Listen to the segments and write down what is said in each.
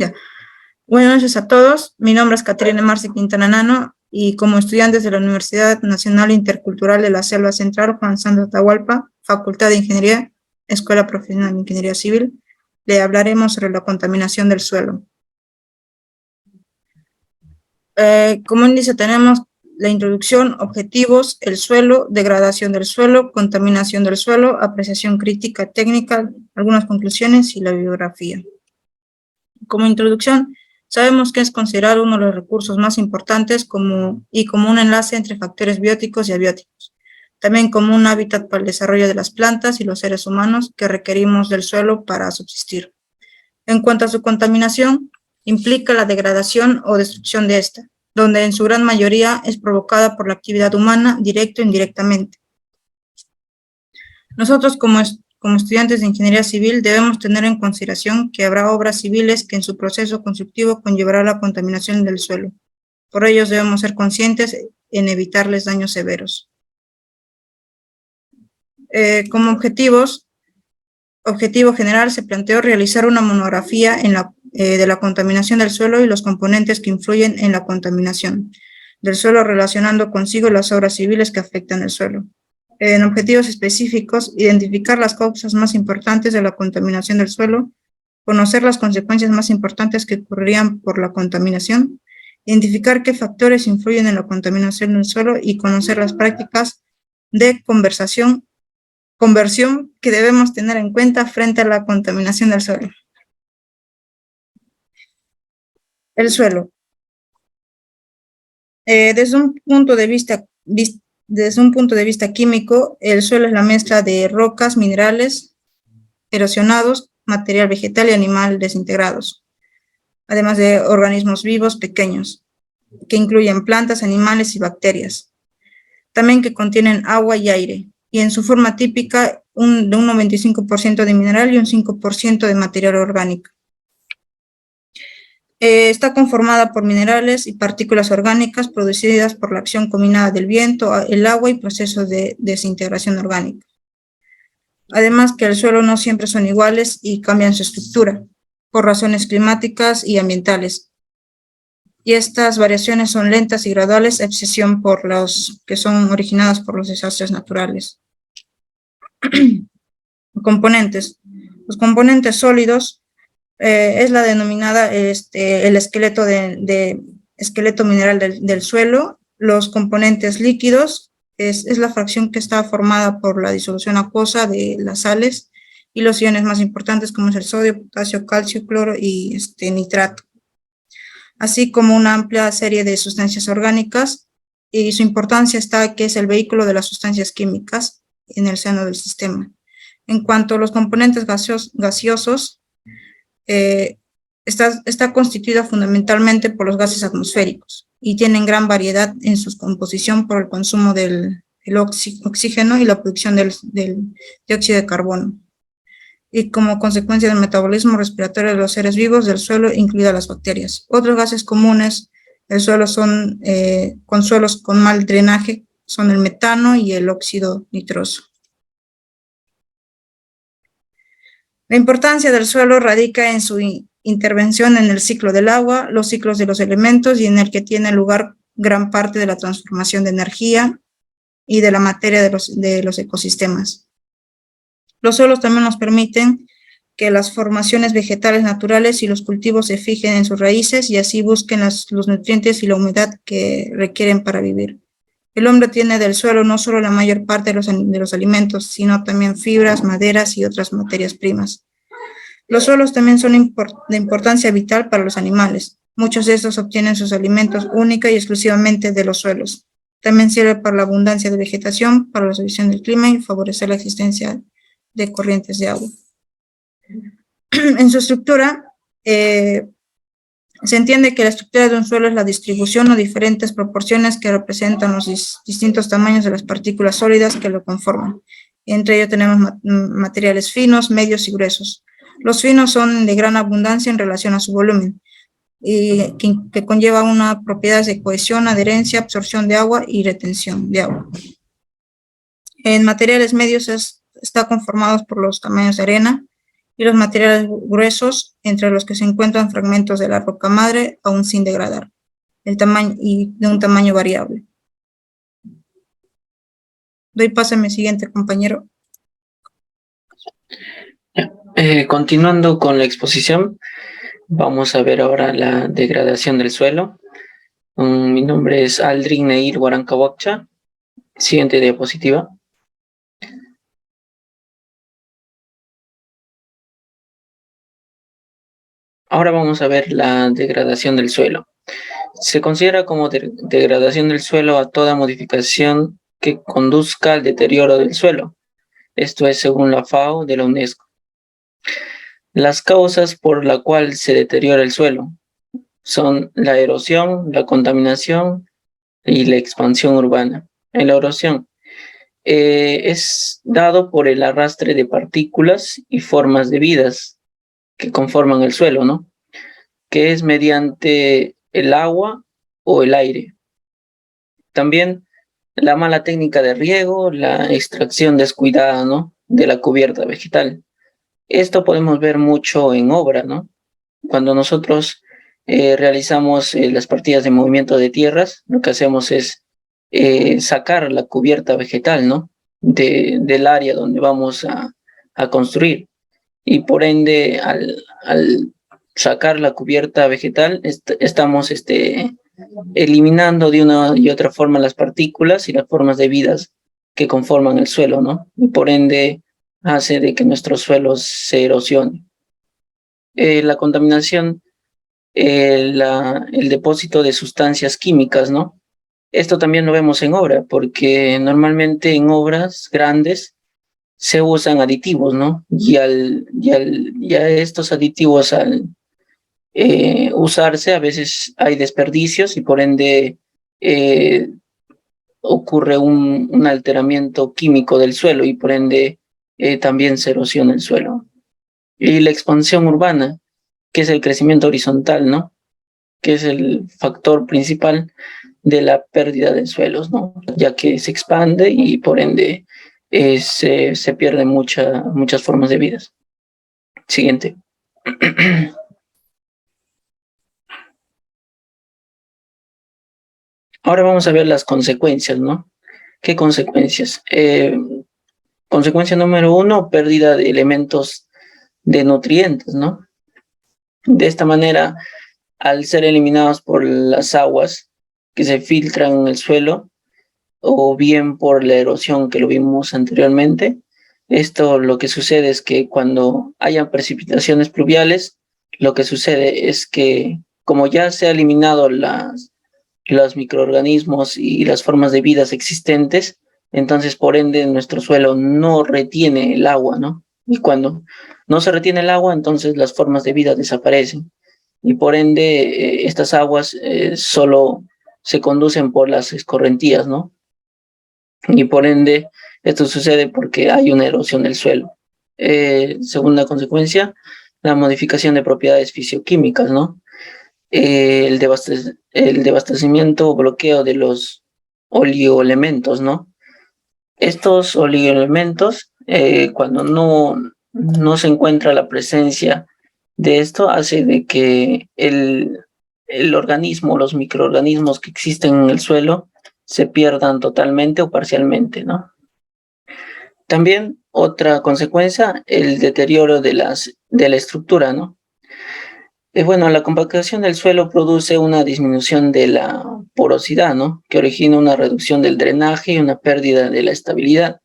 Ya. Buenas noches a todos. Mi nombre es Caterina Marce Quintana Nano y como estudiantes de la Universidad Nacional Intercultural de la Selva Central, Juan Sandro Atahualpa, Facultad de Ingeniería, Escuela Profesional de Ingeniería Civil, le hablaremos sobre la contaminación del suelo. Como índice tenemos la introducción, objetivos, el suelo, degradación del suelo, contaminación del suelo, apreciación crítica técnica, algunas conclusiones y la bibliografía. Como introducción, sabemos que es considerado uno de los recursos más importantes como un enlace entre factores bióticos y abióticos, también como un hábitat para el desarrollo de las plantas y los seres humanos que requerimos del suelo para subsistir. En cuanto a su contaminación, implica la degradación o destrucción de esta, donde en su gran mayoría es provocada por la actividad humana, directa o indirectamente. Nosotros como estudiantes de ingeniería civil debemos tener en consideración que habrá obras civiles que en su proceso constructivo conllevará la contaminación del suelo. Por ello debemos ser conscientes en evitarles daños severos. Como objetivo general se planteó realizar una monografía de la contaminación del suelo y los componentes que influyen en la contaminación del suelo, relacionando consigo las obras civiles que afectan el suelo. En objetivos específicos, identificar las causas más importantes de la contaminación del suelo, conocer las consecuencias más importantes que ocurrirían por la contaminación, identificar qué factores influyen en la contaminación del suelo y conocer las prácticas de conversión que debemos tener en cuenta frente a la contaminación del suelo. El suelo. Desde un punto de vista químico, el suelo es la mezcla de rocas, minerales, erosionados, material vegetal y animal desintegrados, además de organismos vivos pequeños, que incluyen plantas, animales y bacterias. También que contienen agua y aire, y en su forma típica de un 95% de mineral y un 5% de material orgánico. Está conformada por minerales y partículas orgánicas producidas por la acción combinada del viento, el agua y procesos de desintegración orgánica. Además que el suelo no siempre son iguales y cambian su estructura por razones climáticas y ambientales. Y estas variaciones son lentas y graduales, a excepción por los que son originadas por los desastres naturales. Componentes. Los componentes sólidos es la denominada el esqueleto esqueleto mineral del suelo. Los componentes líquidos es la fracción que está formada por la disolución acuosa de las sales y los iones más importantes como es el sodio, potasio, calcio, cloro y nitrato, así como una amplia serie de sustancias orgánicas, y su importancia está que es el vehículo de las sustancias químicas en el seno del sistema. En cuanto a los componentes gaseosos, está constituida fundamentalmente por los gases atmosféricos y tienen gran variedad en su composición por el consumo del oxígeno y la producción del dióxido de carbono, y como consecuencia del metabolismo respiratorio de los seres vivos del suelo, incluidas las bacterias. Otros gases comunes del suelo con suelos con mal drenaje son el metano y el óxido nitroso. La importancia del suelo radica en su intervención en el ciclo del agua, los ciclos de los elementos y en el que tiene lugar gran parte de la transformación de energía y de la materia de los ecosistemas. Los suelos también nos permiten que las formaciones vegetales naturales y los cultivos se fijen en sus raíces y así busquen los nutrientes y la humedad que requieren para vivir. El hombre tiene del suelo no solo la mayor parte de los alimentos, sino también fibras, maderas y otras materias primas. Los suelos también son de importancia vital para los animales. Muchos de estos obtienen sus alimentos única y exclusivamente de los suelos. También sirve para la abundancia de vegetación, para la solución del clima y favorecer la existencia de corrientes de agua. En su estructura, se entiende que la estructura de un suelo es la distribución o diferentes proporciones que representan los distintos tamaños de las partículas sólidas que lo conforman. Entre ellos tenemos materiales finos, medios y gruesos. Los finos son de gran abundancia en relación a su volumen, y que conlleva unas propiedades de cohesión, adherencia, absorción de agua y retención de agua. En materiales medios está conformados por los tamaños de arena, y los materiales gruesos, entre los que se encuentran fragmentos de la roca madre aún sin degradar, el tamaño y de un tamaño variable. Doy paso a mi siguiente compañero. Continuando con la exposición, vamos a ver ahora la degradación del suelo. Mi nombre es Aldrin Neir Huarancaboccha. Siguiente diapositiva. Ahora vamos a ver la degradación del suelo. Se considera como degradación del suelo a toda modificación que conduzca al deterioro del suelo. Esto es según la FAO de la UNESCO. Las causas por las cuales se deteriora el suelo son la erosión, la contaminación y la expansión urbana. En la erosión es dado por el arrastre de partículas y formas de vidas que conforman el suelo, ¿no? Que es mediante el agua o el aire. También la mala técnica de riego, la extracción descuidada, ¿no? De la cubierta vegetal. Esto podemos ver mucho en obra, ¿no? Cuando nosotros realizamos las partidas de movimiento de tierras, lo que hacemos es sacar la cubierta vegetal, ¿no? Del área donde vamos a construir. Y por ende, al sacar la cubierta vegetal, estamos eliminando de una y otra forma las partículas y las formas de vidas que conforman el suelo, ¿no? Y por ende hace de que nuestro suelo se erosione. La contaminación, el depósito de sustancias químicas, ¿no? Esto también lo vemos en obra, porque normalmente en obras grandes se usan aditivos, ¿no? Y a estos aditivos al usarse, a veces hay desperdicios y por ende ocurre un alteramiento químico del suelo y por ende también se erosiona el suelo. Y la expansión urbana, que es el crecimiento horizontal, ¿no? Que es el factor principal de la pérdida de suelos, ¿no? Ya que se expande y por ende se pierden muchas formas de vida. Siguiente. Ahora vamos a ver las consecuencias, ¿no? ¿Qué consecuencias? Consecuencia número 1, pérdida de elementos de nutrientes, ¿no? De esta manera, al ser eliminados por las aguas que se filtran en el suelo, o bien por la erosión que lo vimos anteriormente, esto lo que sucede es que cuando haya precipitaciones pluviales, lo que sucede es que como ya se ha eliminado los microorganismos y las formas de vidas existentes, entonces por ende nuestro suelo no retiene el agua, ¿no? Y cuando no se retiene el agua, entonces las formas de vida desaparecen. Y por ende estas aguas solo se conducen por las escorrentías, ¿no? Y por ende esto sucede porque hay una erosión del suelo. Segunda consecuencia, la modificación de propiedades fisioquímicas, ¿no? El devastamiento o bloqueo de los oligoelementos, ¿no? Estos oligoelementos, cuando no se encuentra la presencia de esto, hace de que el organismo, los microorganismos que existen en el suelo, se pierdan totalmente o parcialmente, ¿no? También otra consecuencia, el deterioro de la estructura, ¿no? Bueno, la compactación del suelo produce una disminución de la porosidad, ¿no? Que origina una reducción del drenaje y una pérdida de la estabilidad.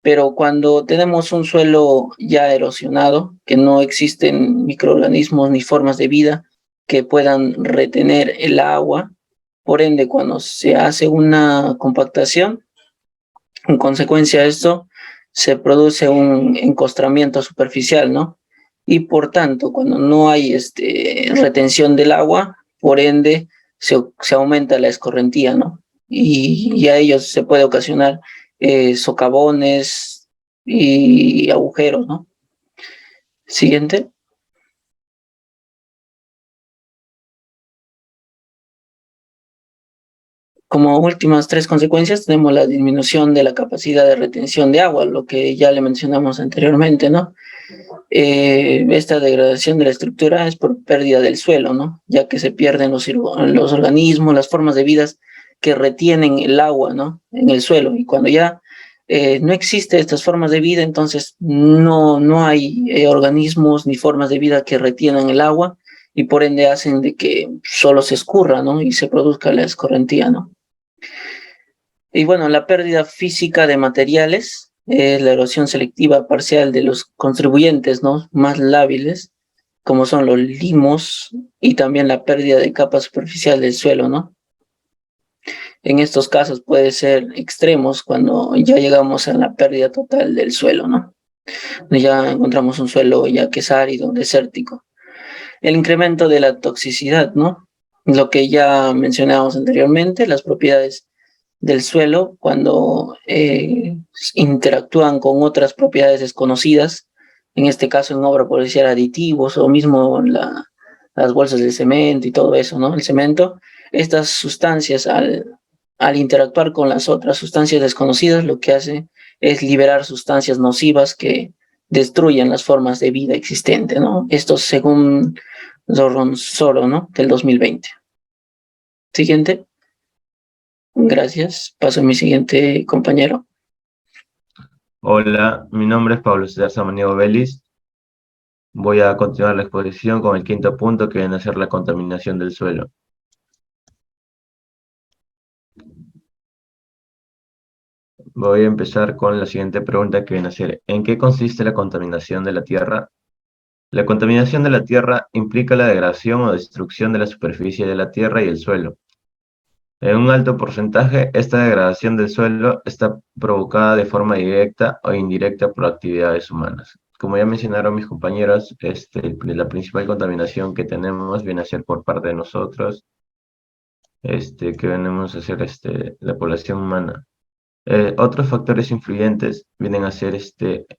Pero cuando tenemos un suelo ya erosionado, que no existen microorganismos ni formas de vida que puedan retener el agua, por ende, cuando se hace una compactación, en consecuencia de esto, se produce un encostramiento superficial, ¿no? Y por tanto, cuando no hay retención del agua, por ende, se aumenta la escorrentía, ¿no? Y a ellos se puede ocasionar socavones y agujeros, ¿no? Siguiente. como últimas 3 consecuencias tenemos la disminución de la capacidad de retención de agua, lo que ya le mencionamos anteriormente, ¿no? Esta degradación de la estructura es por pérdida del suelo, ¿no? Ya que se pierden los organismos, las formas de vida que retienen el agua, ¿no? En el suelo. Y cuando ya no existen estas formas de vida, entonces no hay organismos ni formas de vida que retienan el agua y por ende hacen de que solo se escurra, ¿no? Y se produzca la escorrentía, ¿no? Y bueno, la pérdida física de materiales es la erosión selectiva parcial de los contribuyentes, ¿no? Más lábiles, como son los limos, y también la pérdida de capa superficial del suelo, ¿no? En estos casos puede ser extremos cuando ya llegamos a la pérdida total del suelo, ¿no? Ya encontramos un suelo ya que es árido, desértico. El incremento de la toxicidad, ¿no? Lo que ya mencionábamos anteriormente, las propiedades del suelo cuando interactúan con otras propiedades desconocidas, en este caso en obra por decir aditivos o mismo las bolsas de cemento y todo eso, ¿no? El cemento, estas sustancias al interactuar con las otras sustancias desconocidas, lo que hace es liberar sustancias nocivas que destruyen las formas de vida existentes, ¿no? Esto según Zorronsoro, ¿no? Del 2020. Siguiente. Gracias. Paso a mi siguiente compañero. Hola, mi nombre es Pablo César Samaniego Vélez. Voy a continuar la exposición con el quinto punto, que viene a ser la contaminación del suelo. Voy a empezar con la siguiente pregunta, que viene a ser: ¿en qué consiste la contaminación de la tierra? La contaminación de la tierra implica la degradación o destrucción de la superficie de la tierra y el suelo. En un alto porcentaje, esta degradación del suelo está provocada de forma directa o indirecta por actividades humanas. Como ya mencionaron mis compañeros, la principal contaminación que tenemos viene a ser por parte de nosotros, que venimos a ser la población humana. Otros factores influyentes vienen a ser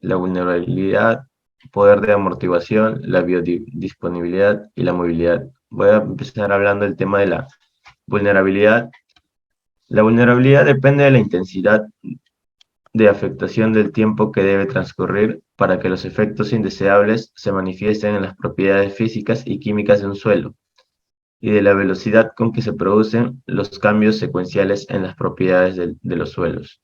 la vulnerabilidad, poder de amortiguación, la biodisponibilidad y la movilidad. Voy a empezar hablando del tema de la vulnerabilidad. La vulnerabilidad depende de la intensidad de afectación del tiempo que debe transcurrir para que los efectos indeseables se manifiesten en las propiedades físicas y químicas de un suelo, y de la velocidad con que se producen los cambios secuenciales en las propiedades de los suelos.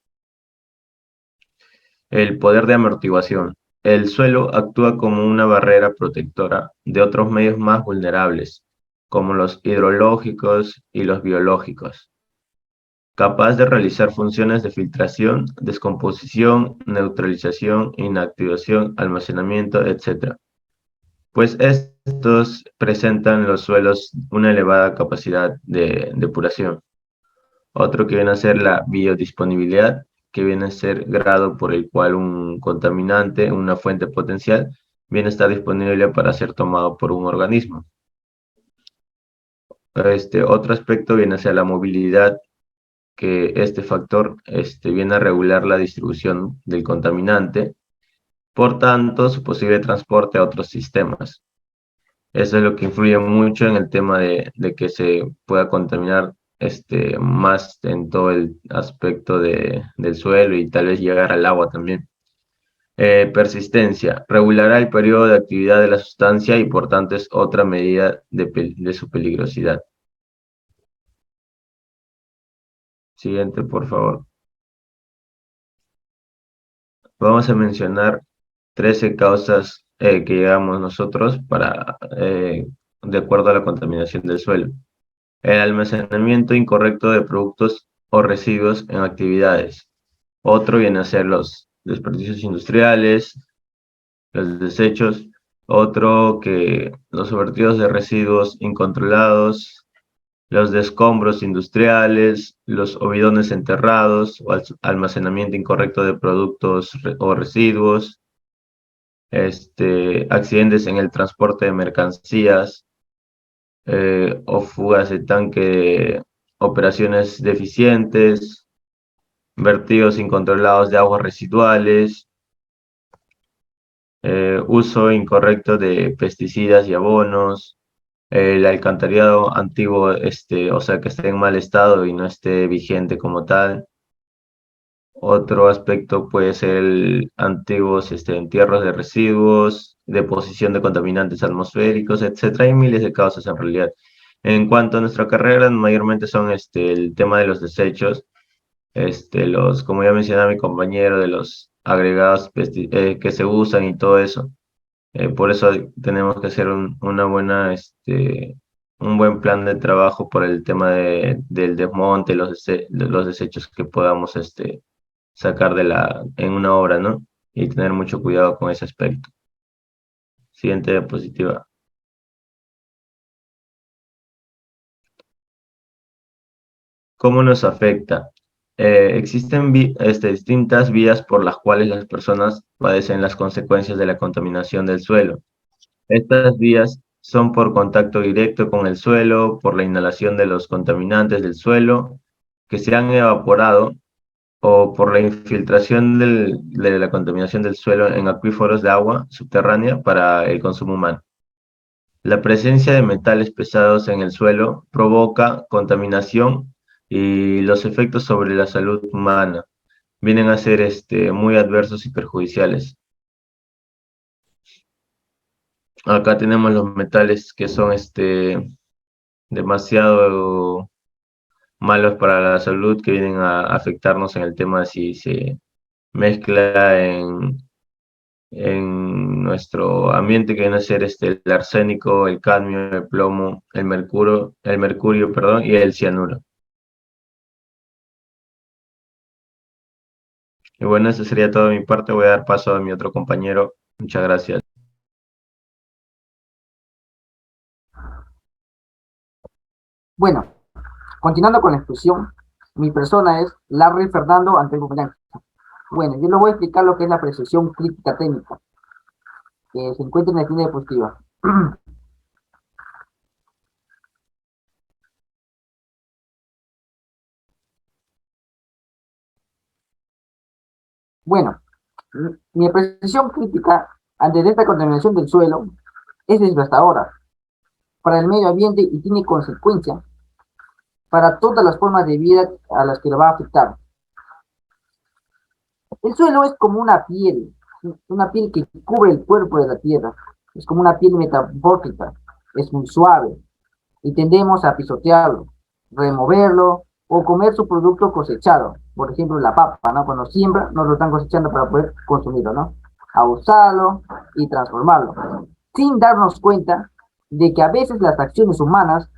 El poder de amortiguación. El suelo actúa como una barrera protectora de otros medios más vulnerables, como los hidrológicos y los biológicos, capaz de realizar funciones de filtración, descomposición, neutralización, inactivación, almacenamiento, etc. Pues estos presentan los suelos una elevada capacidad de depuración. Otro que viene a ser la biodisponibilidad, que viene a ser grado por el cual un contaminante, una fuente potencial, viene a estar disponible para ser tomado por un organismo. Otro aspecto viene a ser la movilidad, que este factor viene a regular la distribución del contaminante, por tanto, su posible transporte a otros sistemas. Eso es lo que influye mucho en el tema de que se pueda contaminar más en todo el aspecto del suelo y tal vez llegar al agua también. Persistencia. Regulará el periodo de actividad de la sustancia y por tanto es otra medida de su peligrosidad. Siguiente, por favor. Vamos a mencionar 13 causas que llegamos nosotros de acuerdo a la contaminación del suelo. El almacenamiento incorrecto de productos o residuos en actividades. Otro viene a ser los desperdicios industriales, los desechos. Otro que los vertidos de residuos incontrolados, los de escombros industriales, los ovidones enterrados o almacenamiento incorrecto de productos o residuos, accidentes en el transporte de mercancías, o fugas de tanque, operaciones deficientes, vertidos incontrolados de aguas residuales, uso incorrecto de pesticidas y abonos, el alcantarillado antiguo, o sea, que esté en mal estado y no esté vigente como tal. Otro aspecto puede ser antiguos entierros de residuos, deposición de contaminantes atmosféricos, etcétera. Hay miles de causas en realidad. En cuanto a nuestra carrera, mayormente son el tema de los desechos, como ya mencionaba mi compañero, de los agregados que se usan y todo eso. Por eso tenemos que hacer un buen plan de trabajo por el tema del desmonte, los desechos que podamos sacar en una obra, ¿no? Y tener mucho cuidado con ese aspecto. Siguiente diapositiva. ¿Cómo nos afecta? Existen distintas vías por las cuales las personas padecen las consecuencias de la contaminación del suelo. Estas vías son por contacto directo con el suelo, por la inhalación de los contaminantes del suelo que se han evaporado o por la infiltración de la contaminación del suelo en acuíferos de agua subterránea para el consumo humano. La presencia de metales pesados en el suelo provoca contaminación y los efectos sobre la salud humana vienen a ser muy adversos y perjudiciales. Acá tenemos los metales que son demasiado malos para la salud, que vienen a afectarnos en el tema de si se mezcla en nuestro ambiente, que viene a ser el arsénico, el cadmio, el plomo, el mercurio, perdón, y el cianuro. Y bueno, eso sería todo de mi parte. Voy a dar paso a mi otro compañero. Muchas gracias. Bueno, continuando con la exposición, mi persona es Larry Fernando Antelo Blanco. Bueno, yo les voy a explicar lo que es la apreciación crítica técnica, que se encuentra en la siguiente diapositiva. Bueno, mi apreciación crítica ante esta contaminación del suelo es devastadora para el medio ambiente y tiene consecuencias para todas las formas de vida a las que lo va a afectar. El suelo es como una piel que cubre el cuerpo de la tierra, es como una piel metamórfica, es muy suave y tendemos a pisotearlo, removerlo o comer su producto cosechado, por ejemplo la papa, ¿no? Cuando siembra, no lo están cosechando para poder consumirlo, ¿no? A usarlo y transformarlo, sin darnos cuenta de que a veces las acciones humanas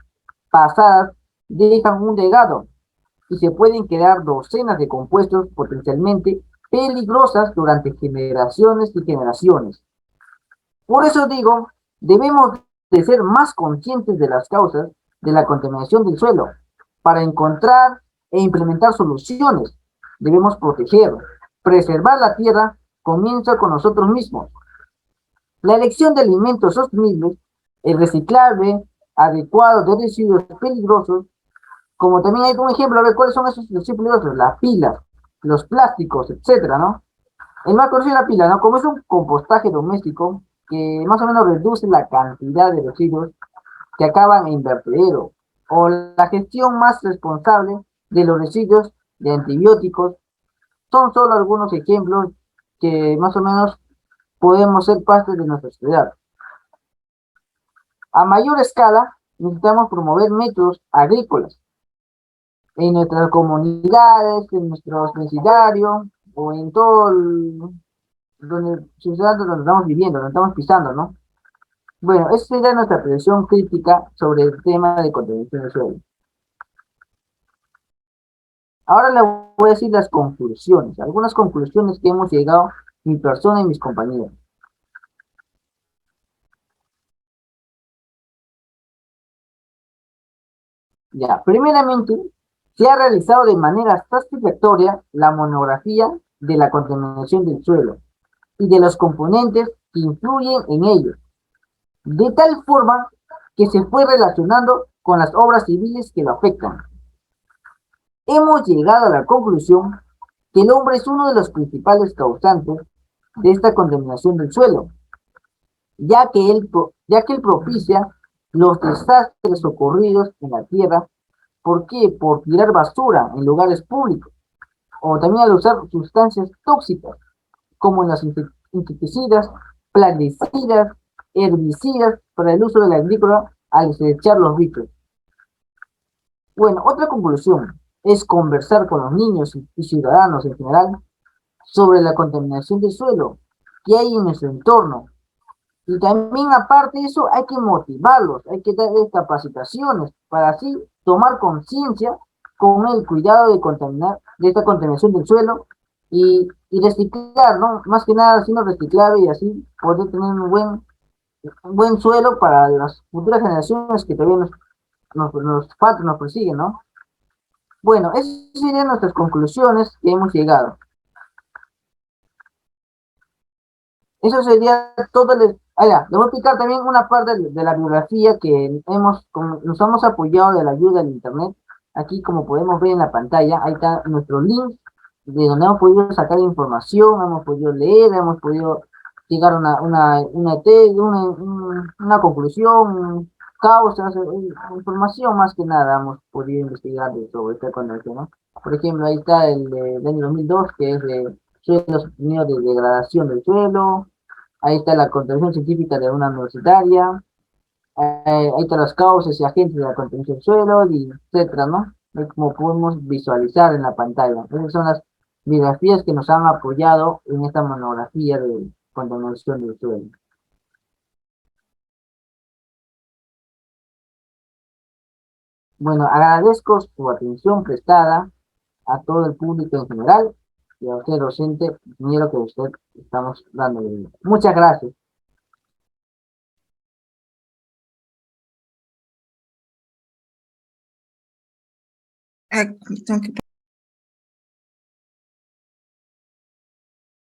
pasadas dejan un legado y se pueden crear docenas de compuestos potencialmente peligrosas durante generaciones y generaciones. Por eso digo, debemos de ser más conscientes de las causas de la contaminación del suelo para encontrar e implementar soluciones. Debemos proteger, preservar la tierra, comienza con nosotros mismos. La elección de alimentos sostenibles, el reciclable adecuado de residuos peligrosos, como también hay un ejemplo, a ver cuáles son esos residuos peligrosos, las pilas, los plásticos, etcétera, ¿no? El más conocido es la pila, ¿no? Como es un compostaje doméstico que más o menos reduce la cantidad de residuos que acaban en vertedero, o la gestión más responsable de los residuos de antibióticos, son solo algunos ejemplos que más o menos podemos ser parte de nuestra sociedad. A mayor escala, necesitamos promover métodos agrícolas en nuestras comunidades, en nuestros vecindarios, o en todo donde estamos viviendo, donde estamos pisando, ¿no? Bueno, esa sería nuestra apreciación crítica sobre el tema de contaminación del suelo. Ahora le voy a decir las conclusiones, algunas conclusiones que hemos llegado mi persona y mis compañeros. Ya, primeramente, se ha realizado de manera satisfactoria la monografía de la contaminación del suelo y de los componentes que influyen en ello, de tal forma que se fue relacionando con las obras civiles que lo afectan. Hemos llegado a la conclusión que el hombre es uno de los principales causantes de esta contaminación del suelo, ya que él propicia los desastres ocurridos en la tierra. ¿Por qué? Por tirar basura en lugares públicos, o también al usar sustancias tóxicas, como en las insecticidas, plaguicidas, herbicidas, para el uso de la agrícola al desechar los ricos. Bueno, otra conclusión es conversar con los niños y ciudadanos en general sobre la contaminación del suelo que hay en nuestro entorno. Y también, aparte de eso, hay que motivarlos, hay que darles capacitaciones para así tomar conciencia con el cuidado de contaminar, de esta contaminación del suelo y reciclar, ¿no? Más que nada, haciendo reciclar y así poder tener un buen suelo para las futuras generaciones que todavía nos persiguen, ¿no? Bueno, esas serían nuestras conclusiones que hemos llegado. Eso sería todo. Les voy a explicar también una parte de la bibliografía que nos hemos apoyado de la ayuda del internet. Aquí, como podemos ver en la pantalla, ahí está nuestro link de donde hemos podido sacar información, hemos podido leer, hemos podido llegar a una conclusión, causas, información más que nada hemos podido investigar sobre esta condición, ¿no? Por ejemplo, ahí está el del año 2002, que es de suelos de degradación del suelo. Ahí está la contribución científica de una universitaria. Ahí están las causas y agentes de la contaminación del suelo, y etcétera, ¿no? Es como podemos visualizar en la pantalla. Esas son las bibliografías que nos han apoyado en esta monografía de contaminación del suelo. Bueno, agradezco su atención prestada a todo el público en general y a usted, docente, ingeniero, que usted estamos dando. Muchas gracias. Ah, tengo que